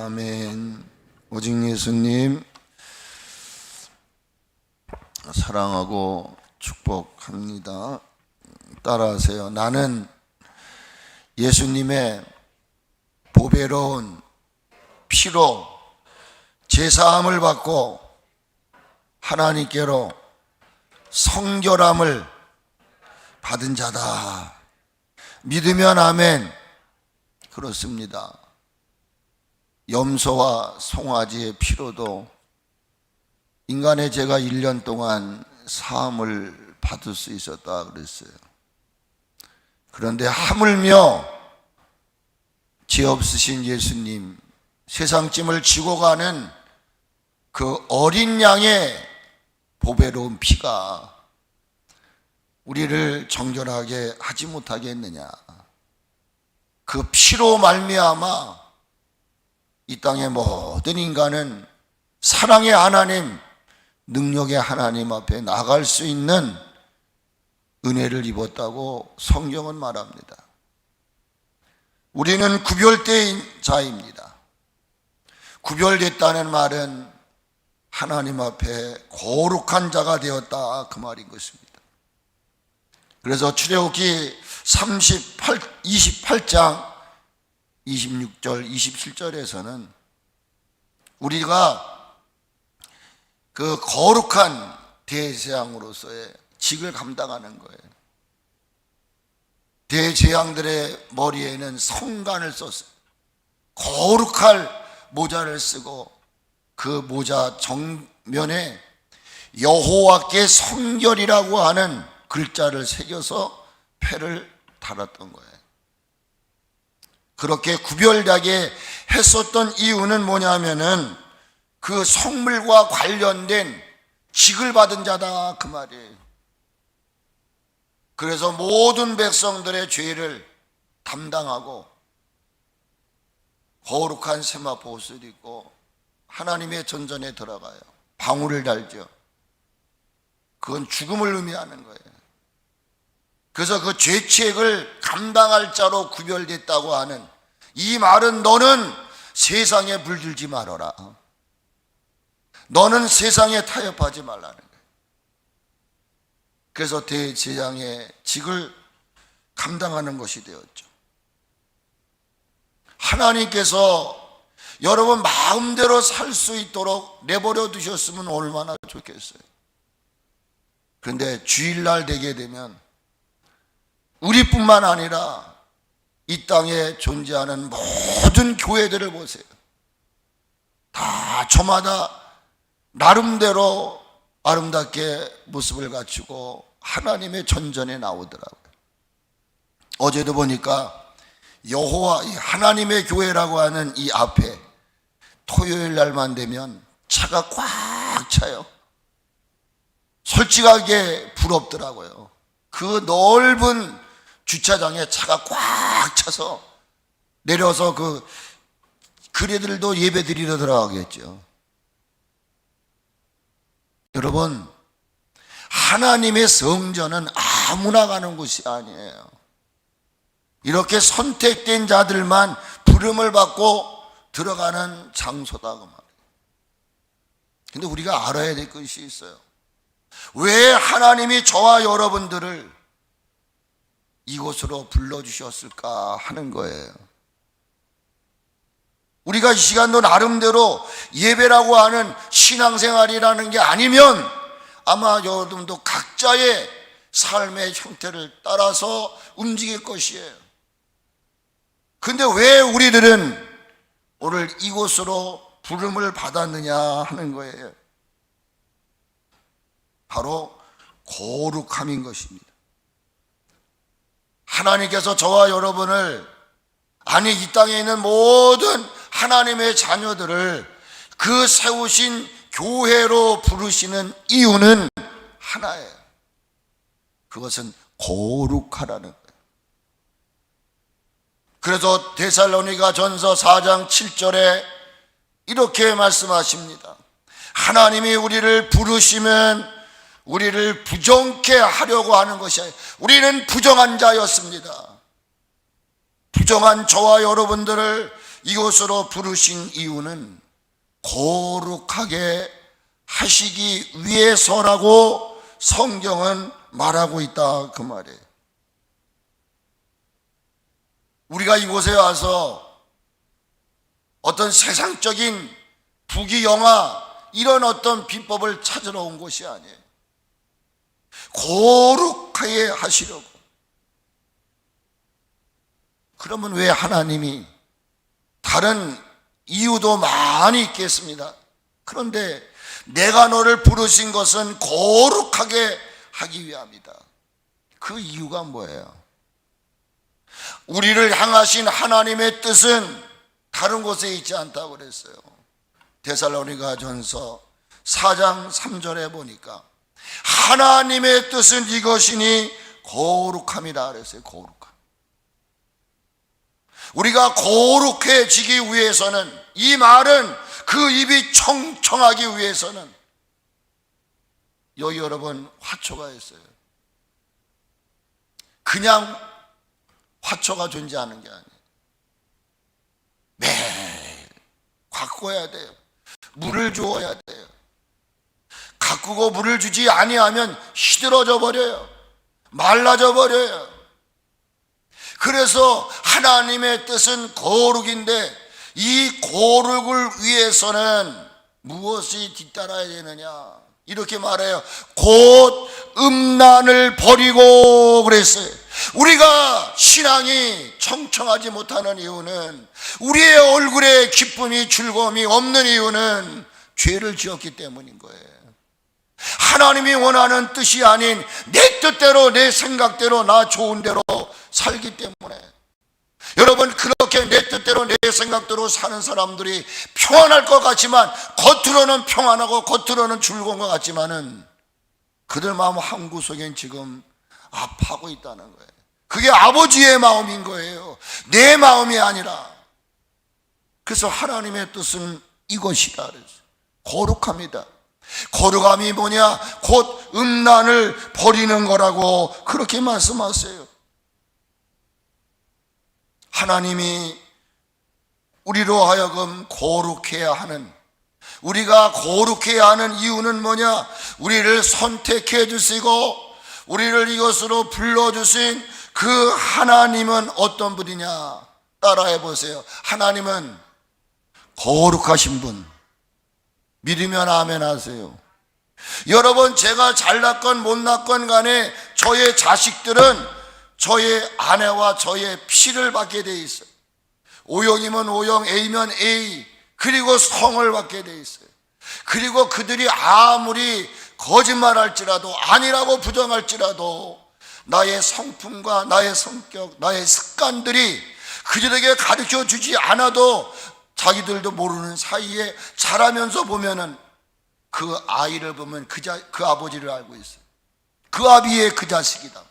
아멘. 오직 예수님 사랑하고 축복합니다. 따라하세요. 나는 예수님의 보배로운 피로 제사함을 받고 하나님께로 성결함을 받은 자다. 믿으면 아멘. 그렇습니다. 염소와 송아지의 피로도 인간의 죄가 1년 동안 사함을 받을 수 있었다 그랬어요. 그런데 하물며 죄 없으신 예수님, 세상짐을 지고 가는 그 어린 양의 보배로운 피가 우리를 정결하게 하지 못하게 했느냐. 그 피로 말미암아 이 땅의 모든 인간은 사랑의 하나님, 능력의 하나님 앞에 나갈 수 있는 은혜를 입었다고 성경은 말합니다. 우리는 구별된 자입니다. 구별됐다는 말은 하나님 앞에 거룩한 자가 되었다, 그 말인 것입니다. 그래서 출애굽기 28장 26절 27절에서는 우리가 그 거룩한 대제사장으로서의 직을 감당하는 거예요. 대제사장들의 머리에는 성관을 썼어요. 거룩할 모자를 쓰고 그 모자 정면에 여호와께 성결이라고 하는 글자를 새겨서 패를 달았던 거예요. 그렇게 구별되게 했었던 이유는 뭐냐면은 그 성물과 관련된 직을 받은 자다, 그 말이에요. 그래서 모든 백성들의 죄를 담당하고 거룩한 세마포 옷을 입고 하나님의 전전에 들어가요. 방울을 달죠. 그건 죽음을 의미하는 거예요. 그래서 그 죄책을 감당할 자로 구별됐다고 하는 이 말은 너는 세상에 물들지 말아라. 너는 세상에 타협하지 말라는 거예요. 그래서 대제사장의 직을 감당하는 것이 되었죠. 하나님께서 여러분 마음대로 살 수 있도록 내버려 두셨으면 얼마나 좋겠어요. 그런데 주일날 되게 되면 우리뿐만 아니라 이 땅에 존재하는 모든 교회들을 보세요. 다 저마다 나름대로 아름답게 모습을 갖추고 하나님의 전전에 나오더라고요. 어제도 보니까 여호와 하나님의 교회라고 하는 이 앞에 토요일 날만 되면 차가 꽉 차요. 솔직하게 부럽더라고요. 그 넓은 주차장에 차가 꽉 차서 내려서 그네들도 예배 드리러 들어가겠죠. 여러분, 하나님의 성전은 아무나 가는 곳이 아니에요. 이렇게 선택된 자들만 부름을 받고 들어가는 장소다, 그 말이에요. 근데 우리가 알아야 될 것이 있어요. 왜 하나님이 저와 여러분들을 이곳으로 불러주셨을까 하는 거예요. 우리가 이 시간도 나름대로 예배라고 하는 신앙생활이라는 게 아니면 아마 여러분도 각자의 삶의 형태를 따라서 움직일 것이에요. 근데 왜 우리들은 오늘 이곳으로 부름을 받았느냐 하는 거예요. 바로 거룩함인 것입니다. 하나님께서 저와 여러분을, 아니 이 땅에 있는 모든 하나님의 자녀들을 그 세우신 교회로 부르시는 이유는 하나예요. 그것은 거룩하라는 거예요. 그래서 데살로니가 전서 4장 7절에 이렇게 말씀하십니다. 하나님이 우리를 부르시면 우리를 부정케 하려고 하는 것이 아니라 우리는 부정한 자였습니다. 부정한 저와 여러분들을 이곳으로 부르신 이유는 거룩하게 하시기 위해서라고 성경은 말하고 있다, 그 말이에요. 우리가 이곳에 와서 어떤 세상적인 부귀영화 이런 어떤 비법을 찾으러 온 것이 아니에요. 거룩하게 하시려고. 그러면 왜 하나님이 다른 이유도 많이 있겠습니다. 그런데 내가 너를 부르신 것은 거룩하게 하기 위함이다. 그 이유가 뭐예요? 우리를 향하신 하나님의 뜻은 다른 곳에 있지 않다고 그랬어요. 데살로니가전서 4장 3절에 보니까 하나님의 뜻은 이것이니 거룩함이라 그랬어요. 거룩함. 우리가 거룩해지기 위해서는, 이 말은 그 입이 청청하기 위해서는, 여기 여러분 화초가 있어요. 그냥 화초가 존재하는 게 아니에요. 매일 가꿔야 돼요. 물을 주어야 돼요. 가꾸고 물을 주지 아니하면 시들어져 버려요. 말라져 버려요. 그래서 하나님의 뜻은 거룩인데 이 거룩을 위해서는 무엇이 뒤따라야 되느냐, 이렇게 말해요. 곧 음란을 버리고 그랬어요. 우리가 신앙이 청청하지 못하는 이유는, 우리의 얼굴에 기쁨이 즐거움이 없는 이유는 죄를 지었기 때문인 거예요. 하나님이 원하는 뜻이 아닌 내 뜻대로, 내 생각대로, 나 좋은 대로 살기 때문에. 여러분, 그렇게 내 뜻대로 내 생각대로 사는 사람들이 평안할 것 같지만, 겉으로는 평안하고 겉으로는 즐거운 것 같지만은 그들 마음 한구석엔 지금 아파하고 있다는 거예요. 그게 아버지의 마음인 거예요. 내 마음이 아니라. 그래서 하나님의 뜻은 이것이다 그랬어요. 거룩합니다. 거룩함이 뭐냐? 곧 음란을 버리는 거라고 그렇게 말씀하세요. 하나님이 우리로 하여금 거룩해야 하는, 우리가 거룩해야 하는 이유는 뭐냐? 우리를 선택해 주시고 우리를 이것으로 불러주신 그 하나님은 어떤 분이냐? 따라해 보세요. 하나님은 거룩하신 분. 믿으면 아멘 하세요. 여러분, 제가 잘났건 못났건 간에 저의 자식들은 저의 아내와 저의 피를 받게 돼 있어요. O형이면 O형, A면 A, 그리고 성을 받게 돼 있어요. 그리고 그들이 아무리 거짓말할지라도, 아니라고 부정할지라도 나의 성품과 나의 성격, 나의 습관들이 그들에게 가르쳐 주지 않아도 자기들도 모르는 사이에 자라면서 보면은 그 아이를 보면 그 아버지를 알고 있어요. 그 아비의 그 자식이다.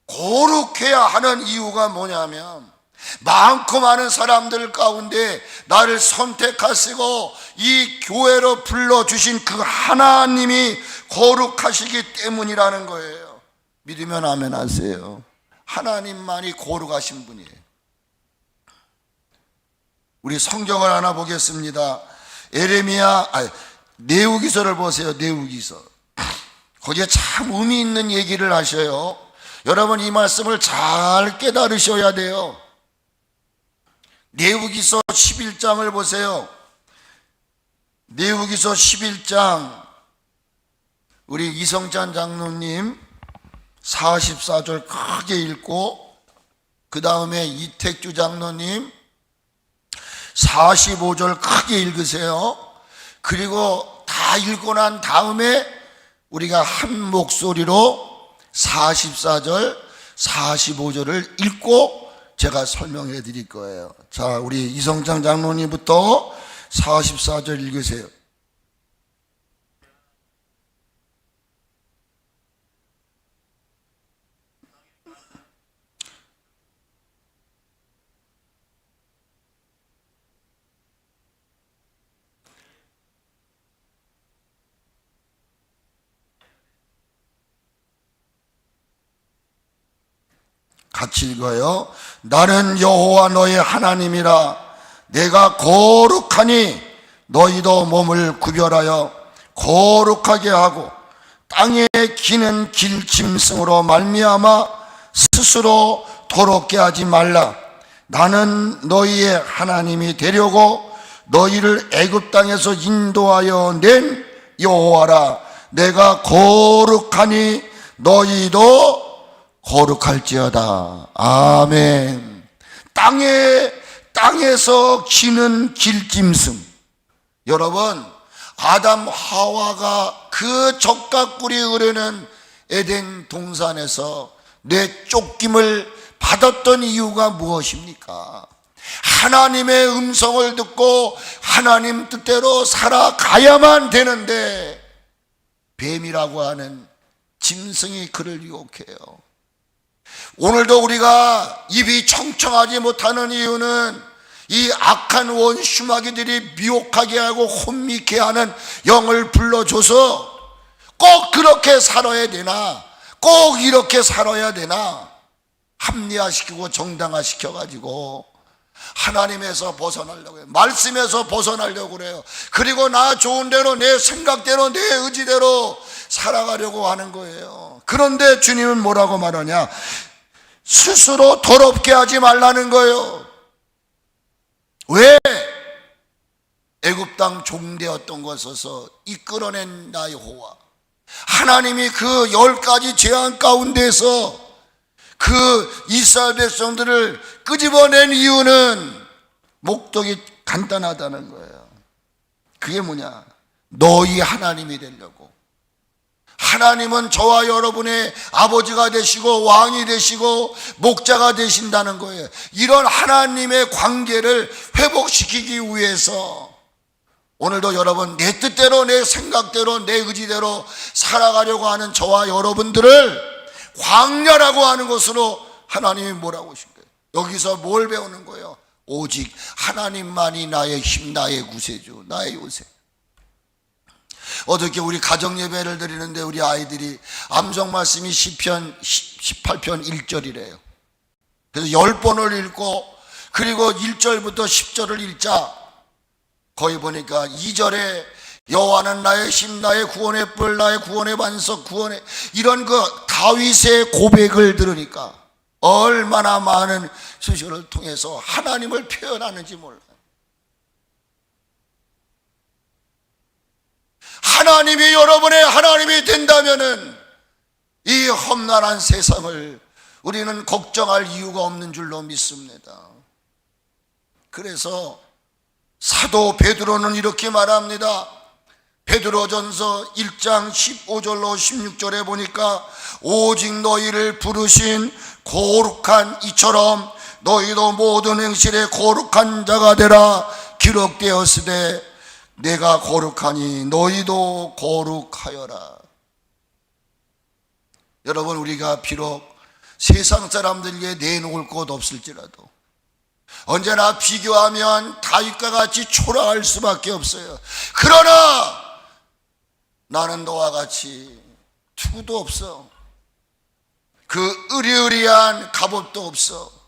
거룩해야 하는 이유가 뭐냐면, 많고 많은 사람들 가운데 나를 선택하시고 이 교회로 불러주신 그 하나님이 거룩하시기 때문이라는 거예요. 믿으면 아멘 하세요. 하나님만이 거룩하신 분이에요. 우리 성경을 하나 보겠습니다. 내후기서를 보세요. 내후기서. 거기에 참 의미 있는 얘기를 하셔요. 여러분, 이 말씀을 잘 깨달으셔야 돼요. 내후기서 11장을 보세요. 내후기서 11장, 우리 이성찬 장로님 44절 크게 읽고, 그 다음에 이택주 장로님 45절 크게 읽으세요. 그리고 다 읽고 난 다음에 우리가 한 목소리로 44절, 45절을 읽고 제가 설명해 드릴 거예요. 자, 우리 이성찬 장로님부터 44절 읽으세요. 같이 읽어요. 나는 여호와 너의 하나님이라. 내가 거룩하니 너희도 몸을 구별하여 거룩하게 하고 땅에 기는 길짐승으로 말미암아 스스로 더럽게 하지 말라. 나는 너희의 하나님이 되려고 너희를 애굽 땅에서 인도하여 낸 여호와라. 내가 거룩하니 너희도 거룩할지어다. 아멘. 땅에서 기는 길짐승. 여러분, 아담 하와가 그 적각꿀이 흐르는 에덴 동산에서 내쫓김을 받았던 이유가 무엇입니까? 하나님의 음성을 듣고 하나님 뜻대로 살아가야만 되는데 뱀이라고 하는 짐승이 그를 유혹해요. 오늘도 우리가 입이 청청하지 못하는 이유는 이 악한 원수마귀들이 미혹하게 하고 혼미케 하는 영을 불러줘서 꼭 그렇게 살아야 되나, 꼭 이렇게 살아야 되나 합리화시키고 정당화시켜가지고 하나님에서 벗어나려고 해요. 말씀에서 벗어나려고 그래요. 그리고 나 좋은 대로, 내 생각대로, 내 의지대로 살아가려고 하는 거예요. 그런데 주님은 뭐라고 말하냐? 스스로 더럽게 하지 말라는 거예요. 왜? 애굽 땅 종되었던 것에서 이끌어낸 나 여호와 하나님이 그 10가지 재앙 가운데서 그 이스라엘 백성들을 끄집어낸 이유는 목적이 간단하다는 거예요. 그게 뭐냐? 너희 하나님이 되려고. 하나님은 저와 여러분의 아버지가 되시고 왕이 되시고 목자가 되신다는 거예요. 이런 하나님의 관계를 회복시키기 위해서 오늘도 여러분, 내 뜻대로, 내 생각대로, 내 의지대로 살아가려고 하는 저와 여러분들을 광야라고 하는 것으로 하나님이 뭐라고 하신 거예요? 여기서 뭘 배우는 거예요? 오직 하나님만이 나의 힘, 나의 구세주, 나의 요새. 어저께 우리 가정 예배를 드리는데 우리 아이들이 암송 말씀이 시편 18편 1절이래요. 그래서 10번을 읽고 그리고 1절부터 10절을 읽자. 거기 보니까 2절에 여호와는 나의 힘, 나의 구원의 뿔, 나의 구원의 반석, 구원의 이런 그 다윗의 고백을 들으니까 얼마나 많은 수식어를 통해서 하나님을 표현하는지 몰라요. 하나님이 여러분의 하나님이 된다면은 이 험난한 세상을 우리는 걱정할 이유가 없는 줄로 믿습니다. 그래서 사도 베드로는 이렇게 말합니다. 베드로전서 1장 15절로 16절에 보니까 오직 너희를 부르신 거룩한 이처럼 너희도 모든 행실에 거룩한 자가 되라 기록되었으되 내가 거룩하니 너희도 거룩하여라. 여러분, 우리가 비록 세상 사람들에게 내놓을 것 없을지라도 언제나 비교하면 다윗과 같이 초라할 수밖에 없어요. 그러나 나는 너와 같이 투구도 없어. 그 으리으리한 갑옷도 없어.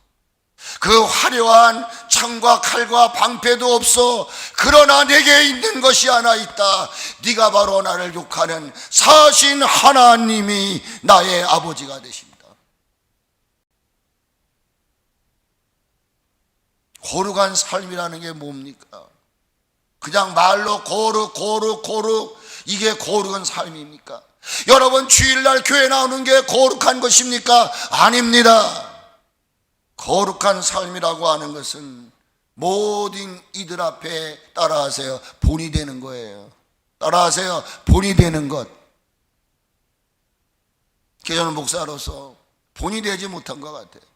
그 화려한 창과 칼과 방패도 없어. 그러나 내게 있는 것이 하나 있다. 네가 바로 나를 욕하는 사신 하나님이 나의 아버지가 되신다. 거룩한 삶이라는 게 뭡니까? 그냥 말로 거룩 이게 거룩한 삶입니까? 여러분, 주일날 교회 나오는 게 거룩한 것입니까? 아닙니다. 거룩한 삶이라고 하는 것은 모든 이들 앞에 따라하세요. 본이 되는 거예요. 따라하세요. 본이 되는 것. 저는 목사로서 본이 되지 못한 것 같아요.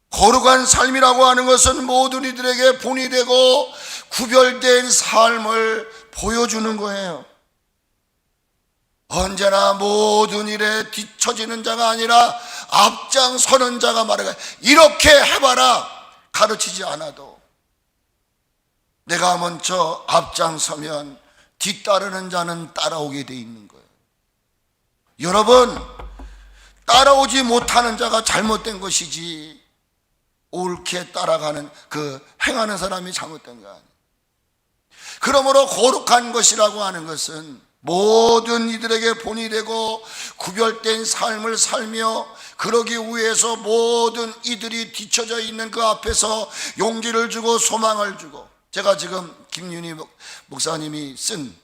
거룩한 삶이라고 하는 것은 모든 이들에게 본이 되고 구별된 삶을 보여주는 거예요. 언제나 모든 일에 뒤처지는 자가 아니라 앞장서는 자가 말해가 이렇게 해봐라 가르치지 않아도 내가 먼저 앞장서면 뒤따르는 자는 따라오게 돼 있는 거예요. 여러분, 따라오지 못하는 자가 잘못된 것이지 옳게 따라가는 행하는 사람이 잘못된 거 아니에요. 그러므로 거룩한 것이라고 하는 것은 모든 이들에게 본이 되고 구별된 삶을 살며 그러기 위해서 모든 이들이 뒤처져 있는 그 앞에서 용기를 주고 소망을 주고, 제가 지금 김윤희 목사님이 쓴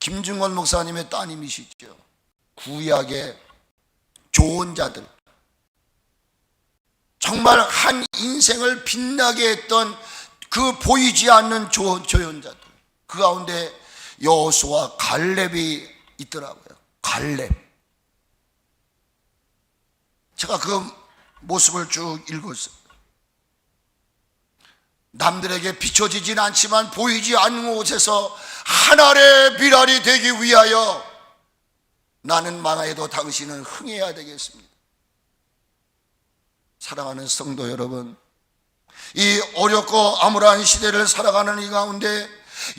김중원 목사님의 따님이시죠. 구약의 좋은 자들, 정말 한 인생을 빛나게 했던 그 보이지 않는 조연자들, 그 가운데 여호수아, 갈렙이 있더라고요. 갈렙. 제가 그 모습을 쭉 읽었어요. 남들에게 비춰지진 않지만 보이지 않는 곳에서 하늘의 비랄이 되기 위하여 나는 망해도 당신은 흥해야 되겠습니다. 사랑하는 성도 여러분, 이 어렵고 암울한 시대를 살아가는 이 가운데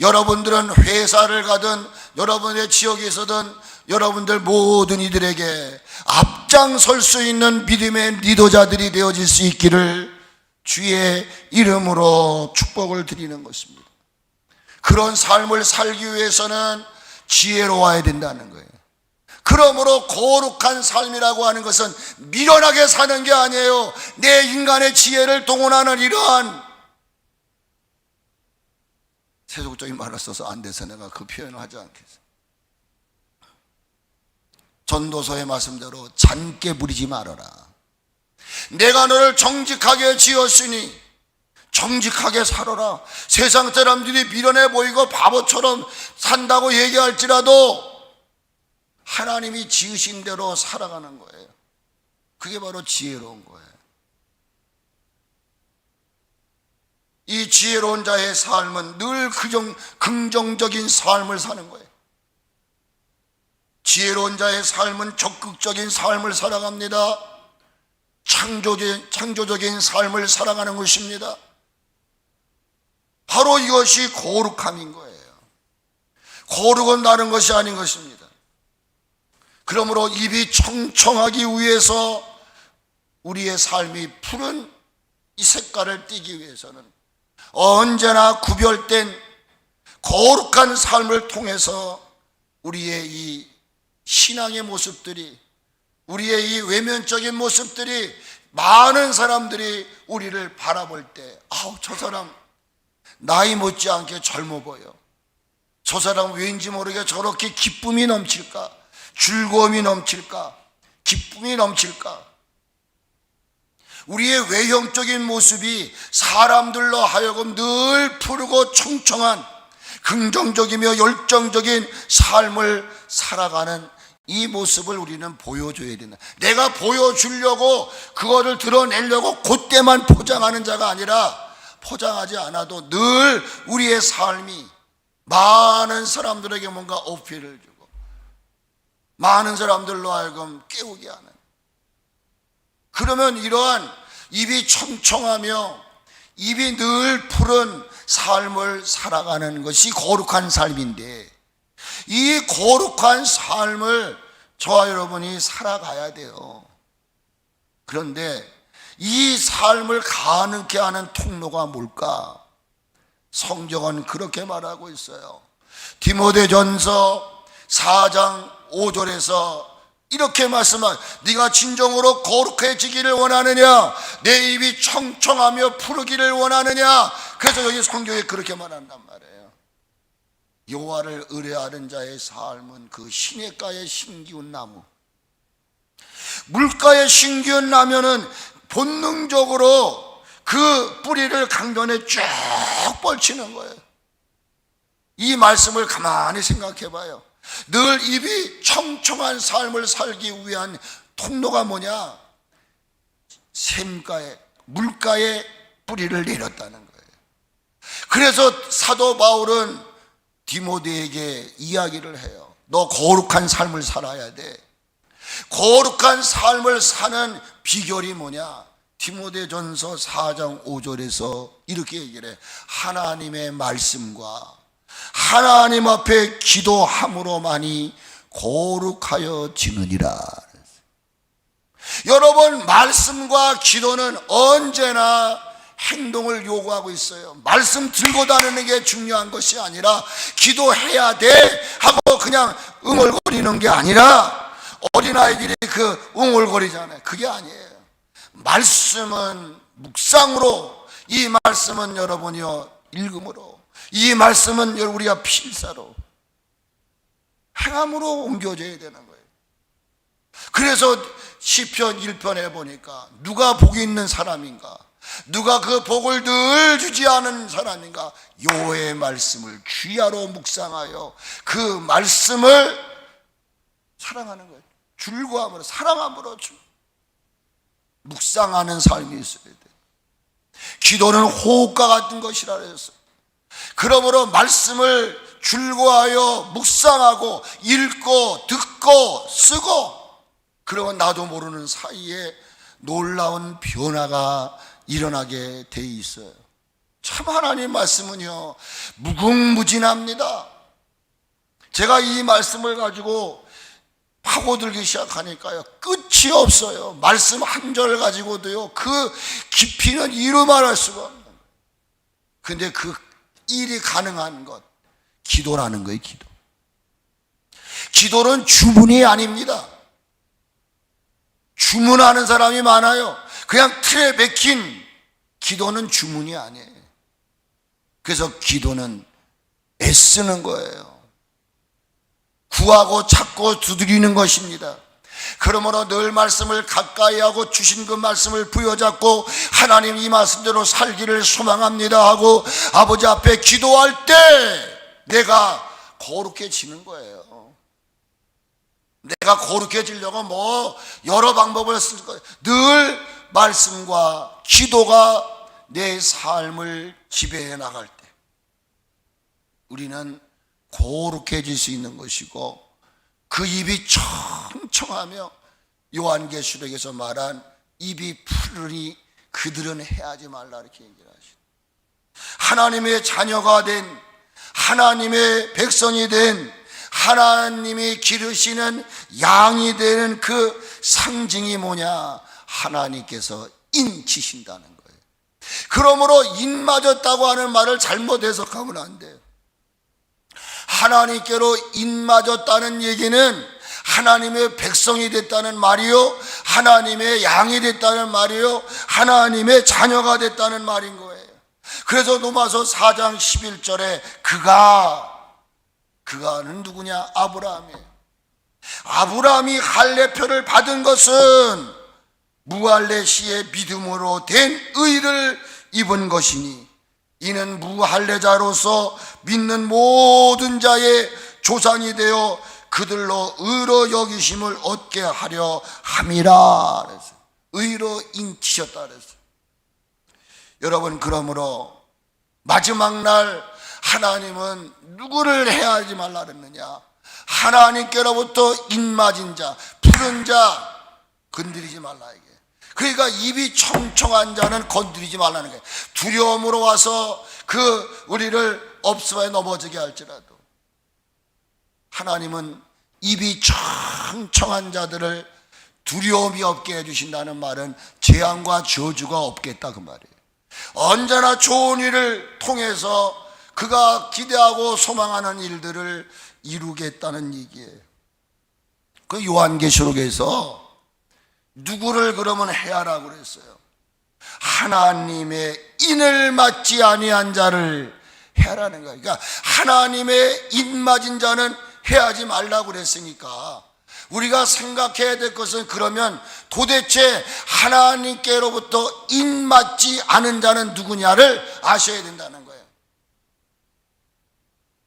여러분들은 회사를 가든 여러분의 지역에서든 여러분들 모든 이들에게 앞장설 수 있는 믿음의 리더자들이 되어질 수 있기를 주의 이름으로 축복을 드리는 것입니다. 그런 삶을 살기 위해서는 지혜로워야 된다는 거예요. 그러므로 거룩한 삶이라고 하는 것은 미련하게 사는 게 아니에요. 내 인간의 지혜를 동원하는 이러한, 세속적인 말을 써서 안 돼서 내가 그 표현을 하지 않겠어요. 전도서의 말씀대로 잔깨 부리지 말아라. 내가 너를 정직하게 지었으니 정직하게 살아라. 세상 사람들이 미련해 보이고 바보처럼 산다고 얘기할지라도 하나님이 지으신 대로 살아가는 거예요. 그게 바로 지혜로운 거예요. 이 지혜로운 자의 삶은 늘 긍정적인 삶을 사는 거예요. 지혜로운 자의 삶은 적극적인 삶을 살아갑니다. 창조적인 삶을 살아가는 것입니다. 바로 이것이 거룩함인 거예요. 거룩은 다른 것이 아닌 것입니다. 그러므로 입이 청청하기 위해서 우리의 삶이 푸른 이 색깔을 띠기 위해서는 언제나 구별된 거룩한 삶을 통해서 우리의 이 신앙의 모습들이, 우리의 이 외면적인 모습들이 많은 사람들이 우리를 바라볼 때, 아우, 저 사람 나이 못지않게 젊어 보여. 저 사람 왠지 모르게 저렇게 기쁨이 넘칠까? 즐거움이 넘칠까? 기쁨이 넘칠까? 우리의 외형적인 모습이 사람들로 하여금 늘 푸르고 청청한 긍정적이며 열정적인 삶을 살아가는 이 모습을 우리는 보여줘야 된다. 내가 보여주려고 그거를 드러내려고 그때만 포장하는 자가 아니라, 포장하지 않아도 늘 우리의 삶이 많은 사람들에게 뭔가 어필을 주고 많은 사람들로 하여금 깨우게 하는, 그러면 이러한 입이 청청하며 입이 늘 푸른 삶을 살아가는 것이 거룩한 삶인데, 이 거룩한 삶을 저와 여러분이 살아가야 돼요. 그런데 이 삶을 가능케 하는 통로가 뭘까? 성경은 그렇게 말하고 있어요. 디모데전서 4장 5절에서 이렇게 말씀한, 네가 진정으로 거룩해지기를 원하느냐? 내 입이 청청하며 푸르기를 원하느냐? 그래서 여기 성경에 그렇게 말한단 말이에요. 여호와를 의뢰하는 자의 삶은 그 시냇가에 심기운 나무, 물가에 심기운 나무는 본능적으로 그 뿌리를 강변에 쭉 뻗치는 거예요. 이 말씀을 가만히 생각해 봐요. 늘 입이 청청한 삶을 살기 위한 통로가 뭐냐? 샘가에, 물가에 뿌리를 내렸다는 거예요. 그래서 사도 바울은 디모데에게 이야기를 해요. 너 거룩한 삶을 살아야 돼. 거룩한 삶을 사는 비결이 뭐냐? 디모데전서 4장 5절에서 이렇게 얘기를 해. 하나님의 말씀과 하나님 앞에 기도함으로만이 거룩하여 지느니라. 여러분, 말씀과 기도는 언제나 행동을 요구하고 있어요. 말씀 들고 다니는 게 중요한 것이 아니라 기도해야 돼 하고 그냥 웅얼거리는 게 아니라, 어린아이들이 그 웅얼거리잖아요. 그게 아니에요. 말씀은 묵상으로, 이 말씀은 여러분이요 읽음으로, 이 말씀은 우리가 필사로 행함으로 옮겨져야 되는 거예요. 그래서 시편 1편에 보니까 누가 복이 있는 사람인가, 누가 그 복을 늘 주지 않은 사람인가, 여호와의 말씀을 주야로 묵상하여 그 말씀을 사랑하는 거예요. 줄고함으로, 사랑함으로 묵상하는 삶이 있어야 돼요. 기도는 호흡과 같은 것이라 그랬어요. 그러므로 말씀을 줄고하여 묵상하고 읽고 듣고 쓰고, 그러면 나도 모르는 사이에 놀라운 변화가 일어나게 돼 있어요. 참 하나님 말씀은요 무궁무진합니다. 제가 이 말씀을 가지고 파고들기 시작하니까요 끝이 없어요. 말씀 한 절 가지고도요 그 깊이는 이루 말할 수가 없는 거예요. 근데 그 일이 가능한 것, 기도라는 거예요. 기도는 주문이 아닙니다. 주문하는 사람이 많아요. 그냥 틀에 박힌 기도는 주문이 아니에요. 그래서 기도는 애쓰는 거예요. 구하고 찾고 두드리는 것입니다. 그러므로 늘 말씀을 가까이 하고 주신 그 말씀을 부여잡고 하나님 이 말씀대로 살기를 소망합니다 하고 아버지 앞에 기도할 때 내가 거룩해지는 거예요. 내가 거룩해지려고 여러 방법을 쓸 거예요. 늘 말씀과 기도가 내 삶을 지배해 나갈 때 우리는 거룩해질 수 있는 것이고, 그 입이 청청하며 요한계시록에서 말한 입이 푸르니 그들은 해하지 말라 이렇게 얘기를 하시죠. 하나님의 자녀가 된, 하나님의 백성이 된, 하나님이 기르시는 양이 되는 그 상징이 뭐냐? 하나님께서 인치신다는 거예요. 그러므로 인맞았다고 하는 말을 잘못 해석하면 안 돼요. 하나님께로 인맞았다는 얘기는 하나님의 백성이 됐다는 말이요, 하나님의 양이 됐다는 말이요, 하나님의 자녀가 됐다는 말인 거예요. 그래서 로마서 4장 11절에 그가는 누구냐? 아브라함이에요. 아브라함이 할례표를 받은 것은 무할례 시의 믿음으로 된 의를 입은 것이니 이는 무할례자로서 믿는 모든 자의 조상이 되어 그들로 의로 여기심을 얻게 하려 함이라 그랬어요. 의로 인치셨다 그랬어요. 여러분, 그러므로 마지막 날 하나님은 누구를 해하지 말라 그랬느냐? 하나님께로부터 인맞은 자, 푸른 자 건드리지 말라 이게. 그러니까 입이 청청한 자는 건드리지 말라는 거예요. 두려움으로 와서 우리를 업소에 넘어지게 할지라도 하나님은 입이 청청한 자들을 두려움이 없게 해주신다는 말은 재앙과 저주가 없겠다 그 말이에요. 언제나 좋은 일을 통해서 그가 기대하고 소망하는 일들을 이루겠다는 얘기예요. 그 요한계시록에서 누구를 그러면 해하라고 그랬어요? 하나님의 인을 맞지 아니한 자를 해하라는 거예요. 그러니까 하나님의 인 맞은 자는 해하지 말라고 그랬으니까 우리가 생각해야 될 것은, 그러면 도대체 하나님께로부터 인 맞지 않은 자는 누구냐를 아셔야 된다는 거예요.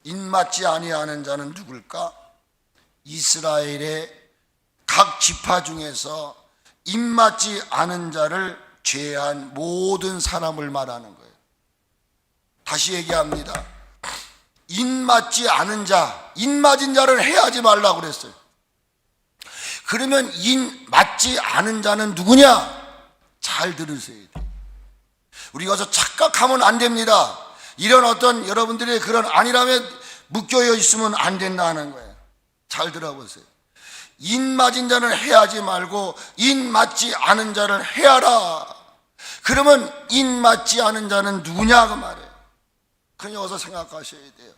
인 맞지 아니하는 자는 누굴까? 이스라엘의 각 지파 중에서 인 맞지 않은 자를 제외한 모든 사람을 말하는 거예요. 다시 얘기합니다. 인 맞지 않은 자, 인 맞은 자를 해하지 말라고 그랬어요. 그러면 인 맞지 않은 자는 누구냐? 잘 들으셔야 돼요. 우리가 착각하면 안 됩니다. 이런 어떤 여러분들의 그런 안일함에 묶여 있으면 안 된다는 거예요. 잘 들어보세요. 인 맞은 자는 해하지 말고 인 맞지 않은 자를 해하라. 그러면 인 맞지 않은 자는 누구냐 그 말이에요. 그냥 여기서 생각하셔야 돼요.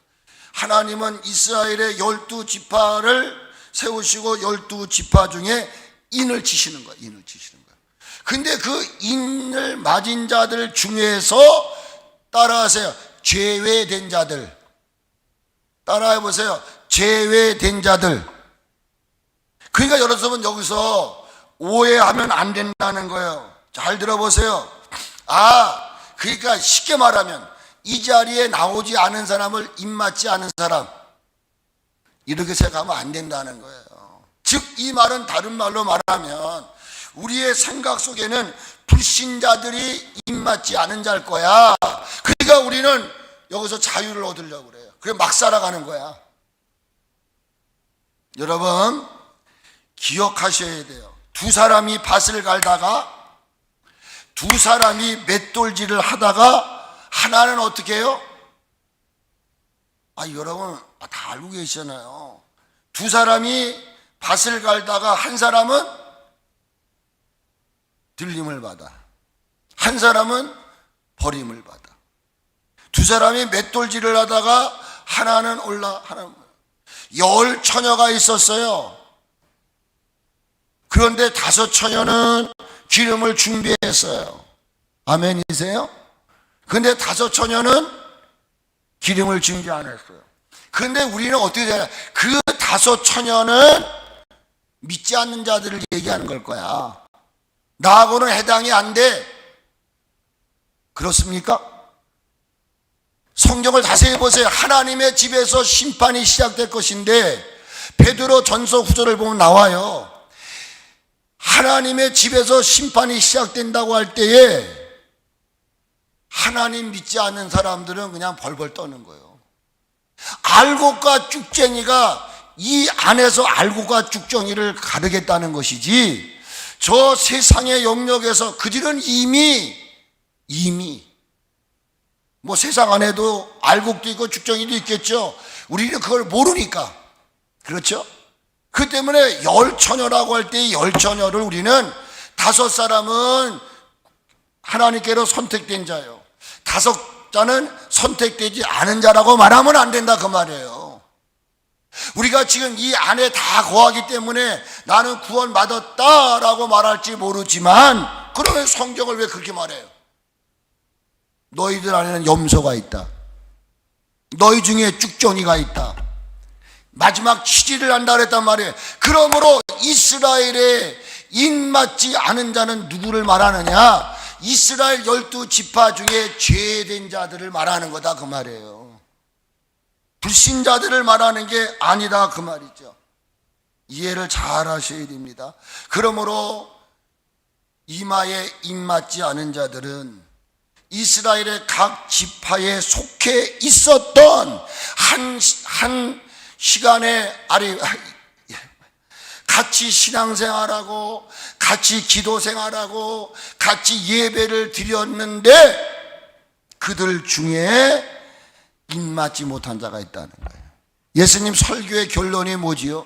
하나님은 이스라엘의 12지파를 세우시고 12지파 중에 인을 치시는 거예요. 인을 치시는 거예요. 근데 그 인을 맞은 자들 중에서 따라하세요. 제외된 자들. 따라해 보세요. 제외된 자들. 그러니까 여러분 여기서 오해하면 안 된다는 거예요. 잘 들어보세요. 그러니까 쉽게 말하면 이 자리에 나오지 않은 사람을 입맞지 않은 사람, 이렇게 생각하면 안 된다는 거예요. 즉 이 말은 다른 말로 말하면 우리의 생각 속에는 불신자들이 입맞지 않은 자일 거야. 그러니까 우리는 여기서 자유를 얻으려고 그래요. 그래 막 살아가는 거야. 여러분 기억하셔야 돼요. 두 사람이 밭을 갈다가 두 사람이 맷돌질을 하다가 하나는 어떻게 해요? 여러분 다 알고 계시잖아요. 두 사람이 밭을 갈다가 한 사람은 들림을 받아, 한 사람은 버림을 받아. 두 사람이 맷돌질을 하다가 하나는 올라, 하나는 10 처녀가 있었어요. 그런데 5 처녀는 기름을 준비했어요. 아멘이세요? 그런데 5 처녀는 기름을 준비 안 했어요. 그런데 우리는 어떻게 되냐? 그 5 처녀는 믿지 않는 자들을 얘기하는 걸 거야. 나하고는 해당이 안 돼. 그렇습니까? 성경을 자세히 보세요. 하나님의 집에서 심판이 시작될 것인데 베드로 전서 후서를 보면 나와요. 하나님의 집에서 심판이 시작된다고 할 때에 하나님 믿지 않는 사람들은 그냥 벌벌 떠는 거예요. 알곡과 쭉쟁이가 이 안에서 알곡과 쭉쟁이를 가르겠다는 것이지, 저 세상의 영역에서 그들은 이미 뭐 세상 안에도 알곡도 있고 쭉쟁이도 있겠죠. 우리는 그걸 모르니까. 그렇죠? 그 때문에 10 처녀라고 할 때 10 처녀를 우리는 5 사람은 하나님께로 선택된 자요, 5 자는 선택되지 않은 자라고 말하면 안 된다 그 말이에요. 우리가 지금 이 안에 다 거하기 때문에 나는 구원받았다라고 말할지 모르지만, 그러면 성경을 왜 그렇게 말해요? 너희들 안에는 염소가 있다, 너희 중에 쭉정이가 있다, 마지막 치질을 한다 그랬단 말이에요. 그러므로 이스라엘에 인맞지 않은 자는 누구를 말하느냐? 이스라엘 12지파 중에 죄된 자들을 말하는 거다 그 말이에요. 불신자들을 말하는 게 아니다 그 말이죠. 이해를 잘 하셔야 됩니다. 그러므로 이마에 인맞지 않은 자들은 이스라엘의 각 지파에 속해 있었던 한 시간에 같이 신앙생활하고 같이 기도생활하고 같이 예배를 드렸는데 그들 중에 입맞지 못한 자가 있다는 거예요. 예수님 설교의 결론이 뭐지요?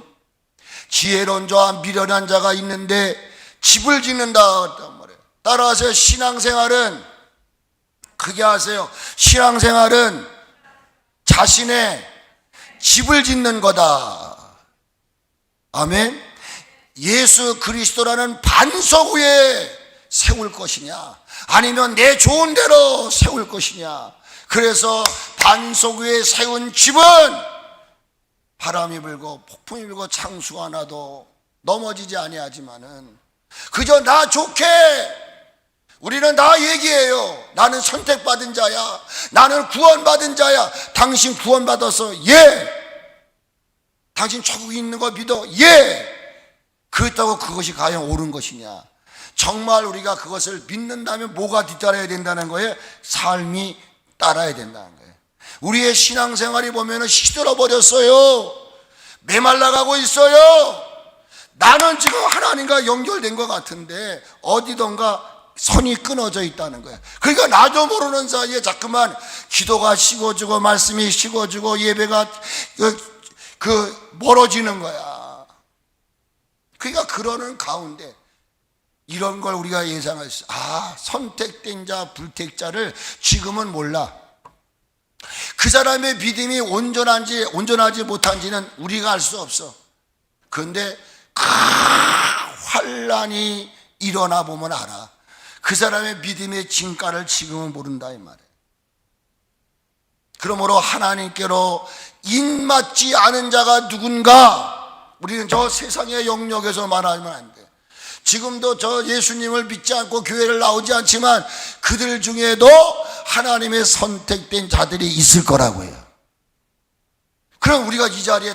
지혜로운 자와 미련한 자가 있는데 집을 짓는다 그랬단 말이에요. 따라하세요. 신앙생활은 크게 하세요. 신앙생활은 자신의 집을 짓는 거다. 아멘. 예수 그리스도라는 반석 위에 세울 것이냐, 아니면 내 좋은 대로 세울 것이냐. 그래서 반석 위에 세운 집은 바람이 불고 폭풍이 불고 창수가 나도 넘어지지 아니하지만은 그저 나 좋게 우리는 다 얘기해요. 나는 선택받은 자야, 나는 구원받은 자야. 당신 구원받아서 예. 당신 천국에 있는 거 믿어 예. 그렇다고 그것이 과연 옳은 것이냐? 정말 우리가 그것을 믿는다면 뭐가 뒤따라야 된다는 거예요? 삶이 따라야 된다는 거예요. 우리의 신앙생활이 보면은 시들어 버렸어요. 메말라가고 있어요. 나는 지금 하나님과 연결된 것 같은데 어디던가 선이 끊어져 있다는 거예요. 그러니까 나도 모르는 사이에 자꾸만 기도가 식어지고 말씀이 식어지고 예배가 멀어지는 거야. 그러니까 그러는 가운데 이런 걸 우리가 예상할 수, 선택된 자, 불택자를 지금은 몰라. 그 사람의 믿음이 온전하지 못한지는 우리가 알 수 없어. 그런데 환란이 일어나 보면 알아. 그 사람의 믿음의 진가를 지금은 모른다 이 말이에요. 그러므로 하나님께로 입맞지 않은 자가 누군가? 우리는 저 세상의 영역에서 말하면 안 돼. 지금도 저 예수님을 믿지 않고 교회를 나오지 않지만 그들 중에도 하나님의 선택된 자들이 있을 거라고요. 그럼 우리가 이 자리에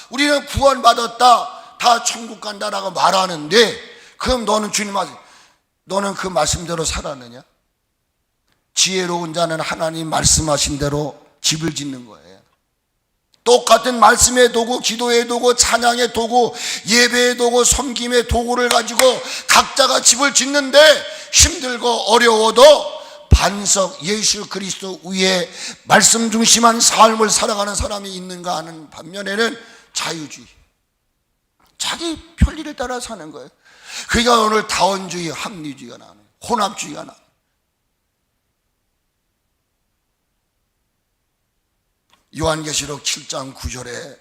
우리는 구원받았다, 다 천국 간다라고 말하는데, 그럼 너는 주님 앞에 너는 그 말씀대로 살았느냐? 지혜로운 자는 하나님 말씀하신 대로 집을 짓는 거예요. 똑같은 말씀의 도구, 기도의 도구, 찬양의 도구, 예배의 도구, 섬김의 도구를 가지고 각자가 집을 짓는데 힘들고 어려워도 반석 예수 그리스도 위에 말씀 중심한 삶을 살아가는 사람이 있는가 하는 반면에는 자유주의, 자기 편리를 따라 사는 거예요. 그러니까 오늘 다원주의, 합리주의가 나오는 거예요. 혼합주의가 나오는 거예요. 요한계시록 7장 9절에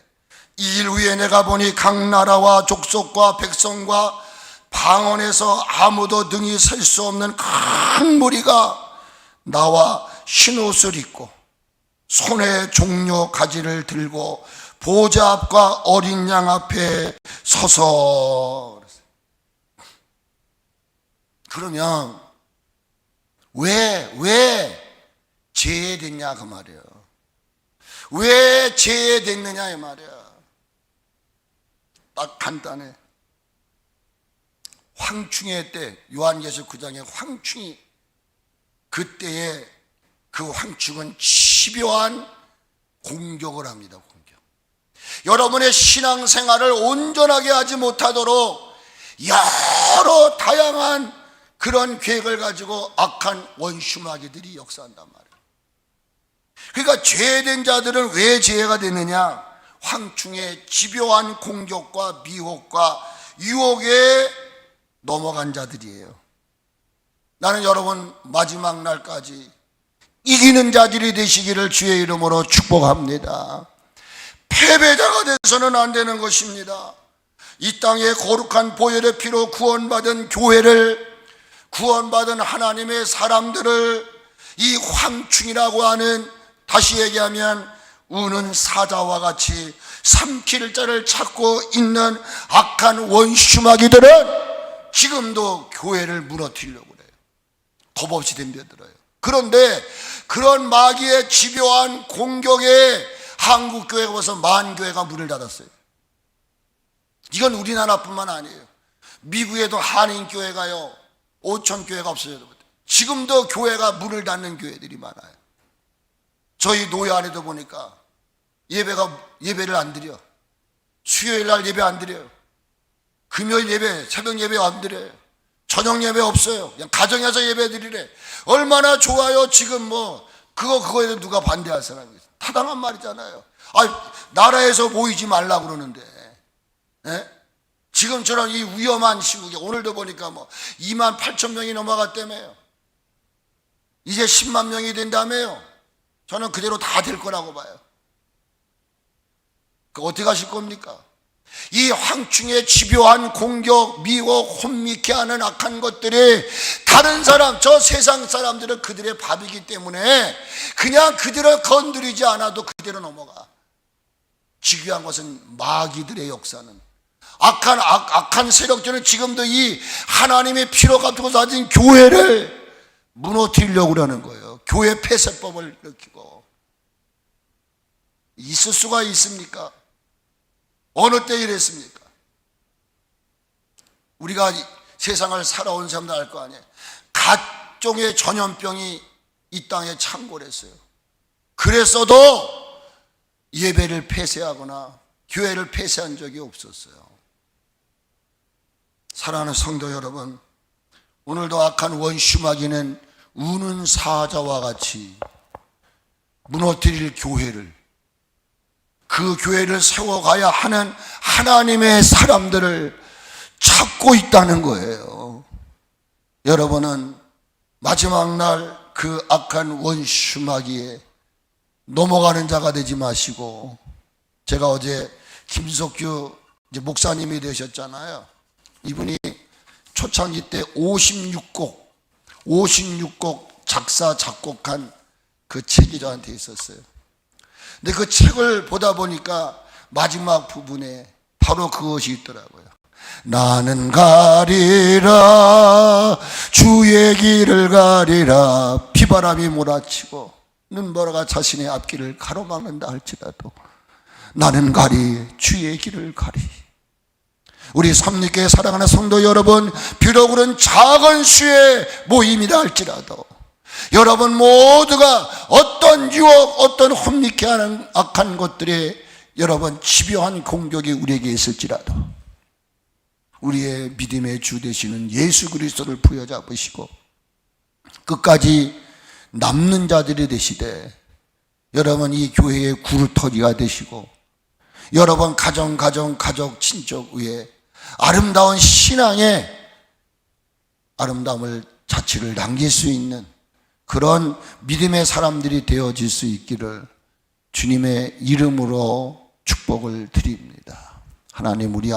이 일 후에 내가 보니 각 나라와 족속과 백성과 방언에서 아무도 능히 설 수 없는 큰 무리가 나와 흰옷을 입고 손에 종려 가지를 들고 보좌 앞과 어린 양 앞에 서서. 그러면 왜 제외됐냐 그 말이에요. 왜 제외됐느냐 이 말이야. 딱 간단해. 황충의 때, 요한계시록 9장에 황충이, 그때에 그 황충은 집요한 공격을 합니다. 공격. 여러분의 신앙생활을 온전하게 하지 못하도록 여러 다양한 그런 계획을 가지고 악한 원수마귀들이 역사한단 말이에요. 그러니까 죄된 자들은 왜 죄가 되느냐? 황충의 집요한 공격과 미혹과 유혹에 넘어간 자들이에요. 나는 여러분 마지막 날까지 이기는 자들이 되시기를 주의 이름으로 축복합니다. 패배자가 돼서는 안 되는 것입니다. 이 땅에 거룩한 보혈의 피로 구원받은 교회를, 구원받은 하나님의 사람들을 이 황충이라고 하는, 다시 얘기하면 우는 사자와 같이 삼킬 자를 찾고 있는 악한 원수마귀들은 지금도 교회를 무너뜨리려고 그래요. 겁없이 덤벼들어요. 그런데 그런 마귀의 집요한 공격에 한국교회가 벌써 10,000교회가 문을 닫았어요. 이건 우리나라뿐만 아니에요. 미국에도 한인교회가요 5,000교회가 없어져요. 지금도 교회가 문을 닫는 교회들이 많아요. 저희 노예 안에도 보니까 예배를 안 드려. 수요일 날 예배 안 드려요. 금요일 예배, 새벽 예배 안 드려요. 저녁 예배 없어요. 그냥 가정에서 예배 드리래. 얼마나 좋아요. 지금 그거에 대해 누가 반대할 사람이 있어요. 타당한 말이잖아요. 나라에서 모이지 말라고 그러는데. 예? 지금처럼 이 위험한 시국에 오늘도 보니까 28,000명이 넘어갔다며요. 이제 10만 명이 된다며요. 저는 그대로 다 될 거라고 봐요. 어떻게 하실 겁니까? 이 황충의 집요한 공격, 미혹, 혼미케 하는 악한 것들이 다른 사람, 저 세상 사람들은 그들의 밥이기 때문에 그냥 그들을 건드리지 않아도 그대로 넘어가. 중요한 것은 마귀들의 역사는, 악한 세력들은 지금도 이 하나님의 피로 가지고 사진 교회를 무너뜨리려고 그러는 거예요. 교회 폐쇄법을 일으키고. 있을 수가 있습니까? 어느 때 이랬습니까? 우리가 세상을 살아온 사람들 알 거 아니에요. 각종의 전염병이 이 땅에 창궐했어요. 그랬어도 예배를 폐쇄하거나 교회를 폐쇄한 적이 없었어요. 사랑하는 성도 여러분, 오늘도 악한 원수마귀는 우는 사자와 같이 무너뜨릴 교회를, 그 교회를 세워가야 하는 하나님의 사람들을 찾고 있다는 거예요. 여러분은 마지막 날 그 악한 원수마귀에 넘어가는 자가 되지 마시고, 제가 어제 김석규 목사님이 되셨잖아요. 이분이 초창기 때 56곡 작사 작곡한 그 책이 저한테 있었어요. 근데 그 책을 보다 보니까 마지막 부분에 바로 그것이 있더라고요. 나는 가리라 주의 길을 가리라, 비바람이 몰아치고 눈보라가 자신의 앞길을 가로막는다 할지라도 나는 가리 주의 길을 가리. 우리 삼립교회 사랑하는 성도 여러분, 비록 우리는 작은 수의 모임이라 할지라도 여러분 모두가 어떤 유혹, 어떤 혼미케 하는 악한 것들에 여러분 집요한 공격이 우리에게 있을지라도 우리의 믿음의 주 되시는 예수 그리스도를 부여잡으시고 끝까지 남는 자들이 되시되, 여러분 이 교회의 구루터기가 되시고 여러분 가정, 친족 위에 아름다운 신앙의 아름다움을 자취를 남길 수 있는 그런 믿음의 사람들이 되어질 수 있기를 주님의 이름으로 축복을 드립니다. 하나님, 우리